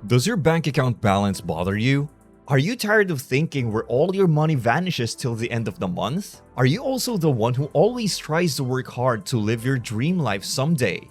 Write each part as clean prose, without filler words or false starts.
Does your bank account balance bother you? Are you tired of thinking where all your money vanishes till the end of the month? Are you also the one who always tries to work hard to live your dream life someday?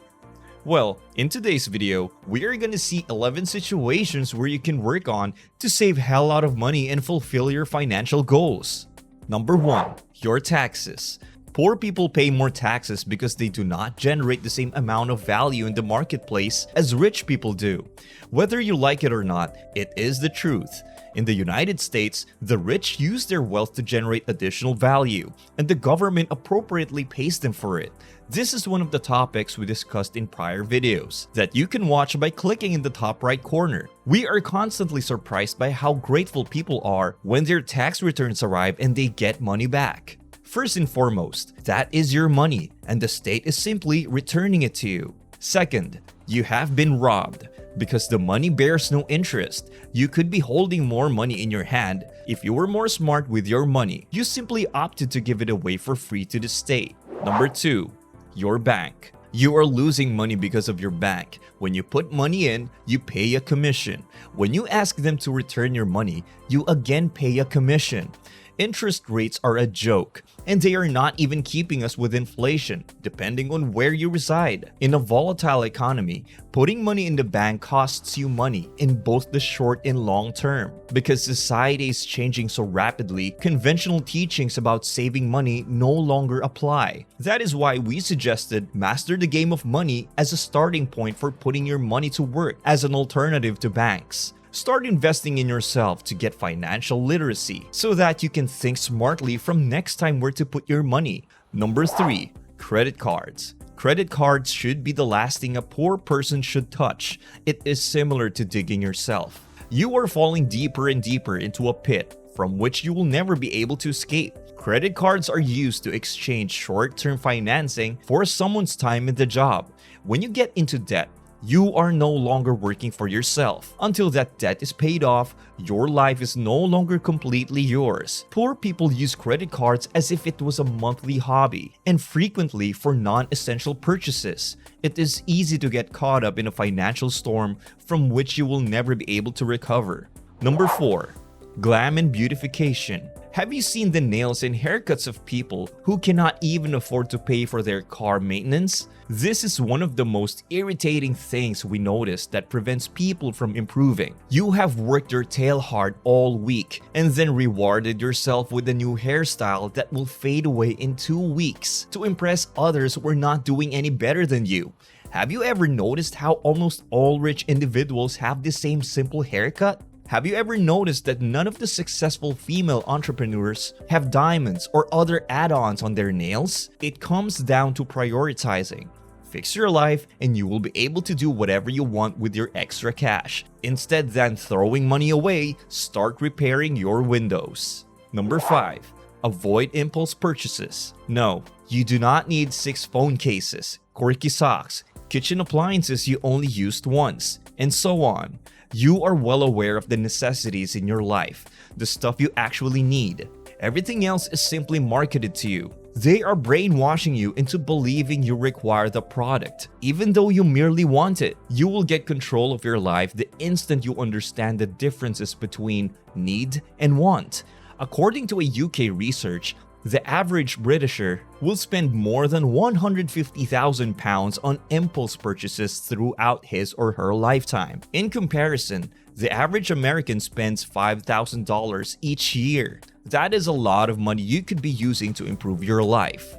Well, in today's video, we are gonna see 11 situations where you can work on to save hell out of money and fulfill your financial goals. Number 1. Your taxes. Poor people pay more taxes because they do not generate the same amount of value in the marketplace as rich people do. Whether you like it or not, it is the truth. In the United States, the rich use their wealth to generate additional value, and the government appropriately pays them for it. This is one of the topics we discussed in prior videos that you can watch by clicking in the top right corner. We are constantly surprised by how grateful people are when their tax returns arrive and they get money back. First and foremost, that is your money, and the state is simply returning it to you. Second, you have been robbed. Because the money bears no interest, you could be holding more money in your hand. If you were more smart with your money, you simply opted to give it away for free to the state. Number 2. Your bank. You are losing money because of your bank. When you put money in, you pay a commission. When you ask them to return your money, you again pay a commission. Interest rates are a joke, and they are not even keeping us with inflation, depending on where you reside. In a volatile economy, putting money in the bank costs you money in both the short and long term. Because society is changing so rapidly, conventional teachings about saving money no longer apply. That is why we suggested master the game of money as a starting point for putting your money to work as an alternative to banks. Start investing in yourself to get financial literacy so that you can think smartly from next time where to put your money. Number 3. Credit cards. Credit cards should be the last thing a poor person should touch. It is similar to digging yourself. You are falling deeper and deeper into a pit from which you will never be able to escape. Credit cards are used to exchange short-term financing for someone's time in the job. When you get into debt, you are no longer working for yourself. Until that debt is paid off, your life is no longer completely yours. Poor people use credit cards as if it was a monthly hobby, and frequently for non-essential purchases. It is easy to get caught up in a financial storm from which you will never be able to recover. Number 4. Glam and Beautification. Have you seen the nails and haircuts of people who cannot even afford to pay for their car maintenance? This is one of the most irritating things we notice that prevents people from improving. You have worked your tail hard all week and then rewarded yourself with a new hairstyle that will fade away in 2 weeks to impress others who are not doing any better than you. Have you ever noticed how almost all rich individuals have the same simple haircut? Have you ever noticed that none of the successful female entrepreneurs have diamonds or other add-ons on their nails? It comes down to prioritizing. Fix your life and you will be able to do whatever you want with your extra cash. Instead than throwing money away, start repairing your windows. Number 5. Avoid impulse purchases. No, you do not need 6 phone cases, quirky socks, kitchen appliances you only used once, and so on. You are well aware of the necessities in your life, the stuff you actually need. Everything else is simply marketed to you. They are brainwashing you into believing you require the product, even though you merely want it. You will get control of your life the instant you understand the differences between need and want. According to a UK research, the average Britisher will spend more than £150,000 on impulse purchases throughout his or her lifetime. In comparison, the average American spends $5,000 each year. That is a lot of money you could be using to improve your life.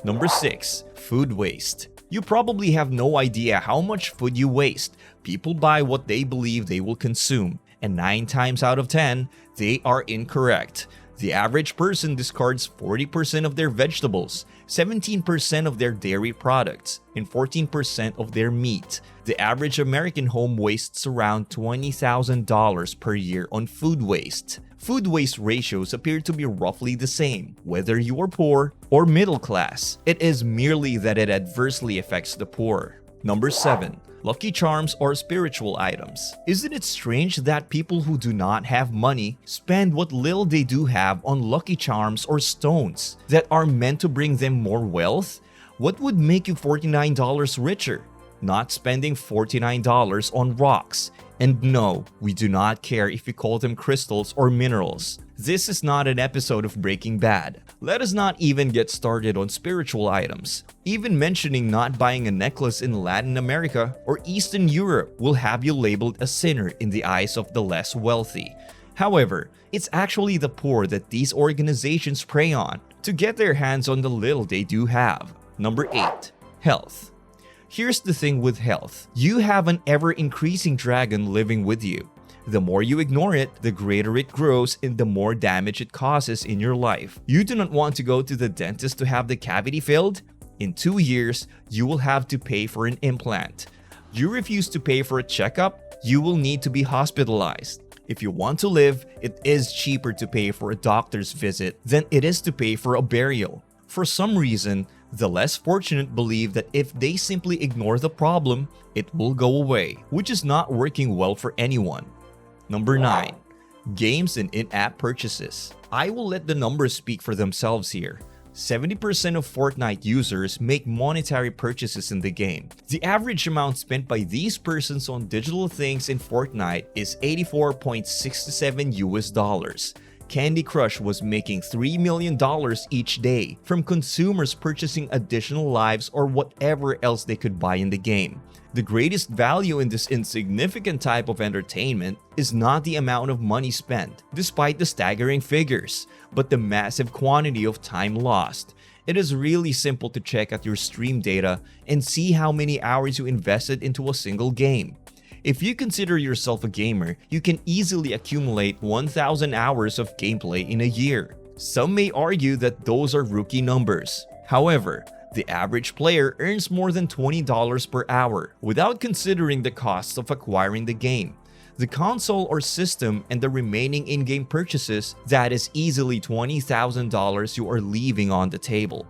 Number 6. Food waste. You probably have no idea how much food you waste. People buy what they believe they will consume, and 9 times out of 10, they are incorrect. The average person discards 40% of their vegetables, 17% of their dairy products, and 14% of their meat. The average American home wastes around $20,000 per year on food waste. Food waste ratios appear to be roughly the same, whether you are poor or middle class. It is merely that it adversely affects the poor. Number 7. Lucky charms or spiritual items. Isn't it strange that people who do not have money spend what little they do have on lucky charms or stones that are meant to bring them more wealth? What would make you $49 richer? Not spending $49 on rocks, And no, we do not care if you call them crystals or minerals. This is not an episode of Breaking Bad. Let us not even get started on spiritual items. Even mentioning not buying a necklace in Latin America or Eastern Europe will have you labeled a sinner in the eyes of the less wealthy. However, it's actually the poor that these organizations prey on to get their hands on the little they do have. Number 8. Health. Here's the thing with health. You have an ever-increasing dragon living with you. The more you ignore it, the greater it grows and the more damage it causes in your life. You do not want to go to the dentist to have the cavity filled? In 2 years, you will have to pay for an implant. You refuse to pay for a checkup? You will need to be hospitalized. If you want to live, it is cheaper to pay for a doctor's visit than it is to pay for a burial. For some reason, the less fortunate believe that if they simply ignore the problem, it will go away, which is not working well for anyone. Number 9. Games and in-app purchases. I will let the numbers speak for themselves here. 70% of Fortnite users make monetary purchases in the game. The average amount spent by these persons on digital things in Fortnite is $84.67 US. Candy Crush was making $3 million each day from consumers purchasing additional lives or whatever else they could buy in the game. The greatest value in this insignificant type of entertainment is not the amount of money spent, despite the staggering figures, but the massive quantity of time lost. It is really simple to check at your stream data and see how many hours you invested into a single game. If you consider yourself a gamer, you can easily accumulate 1,000 hours of gameplay in a year. Some may argue that those are rookie numbers. However, the average player earns more than $20 per hour without considering the costs of acquiring the game, the console or system, and the remaining in-game purchases. That is easily $20,000 you are leaving on the table.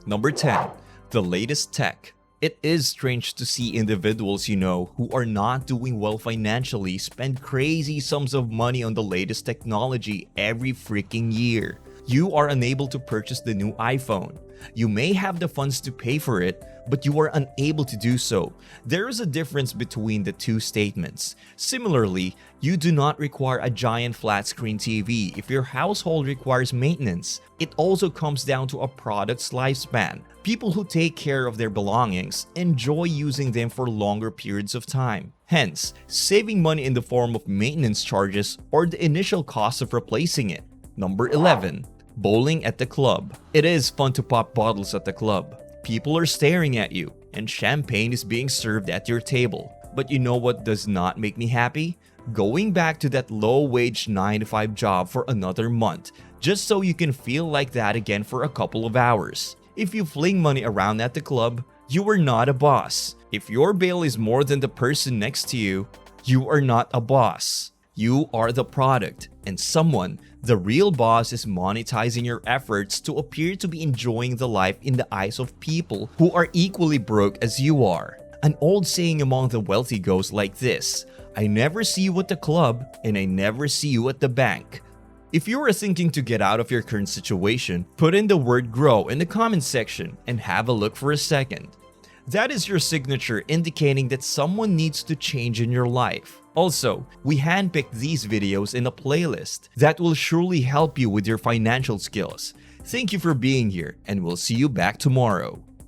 Number 10. The latest tech. It is strange to see individuals you know who are not doing well financially spend crazy sums of money on the latest technology every freaking year. You are unable to purchase the new iPhone. You may have the funds to pay for it, but you are unable to do so. There is a difference between the two statements. Similarly, you do not require a giant flat-screen TV if your household requires maintenance. It also comes down to a product's lifespan. People who take care of their belongings enjoy using them for longer periods of time. Hence, saving money in the form of maintenance charges or the initial cost of replacing it. Number 11. Bowling at the club. It is fun to pop bottles at the club. People are staring at you, and champagne is being served at your table. But you know what does not make me happy? Going back to that low-wage 9-to-5 job for another month, just so you can feel like that again for a couple of hours. If you fling money around at the club, you are not a boss. If your bail is more than the person next to you, you are not a boss. You are the product, and someone, the real boss, is monetizing your efforts to appear to be enjoying the life in the eyes of people who are equally broke as you are. An old saying among the wealthy goes like this: I never see you at the club, and I never see you at the bank. If you are thinking to get out of your current situation, put in the word grow in the comment section and have a look for a second. That is your signature indicating that someone needs to change in your life. Also, we handpicked these videos in a playlist that will surely help you with your financial skills. Thank you for being here, and we'll see you back tomorrow.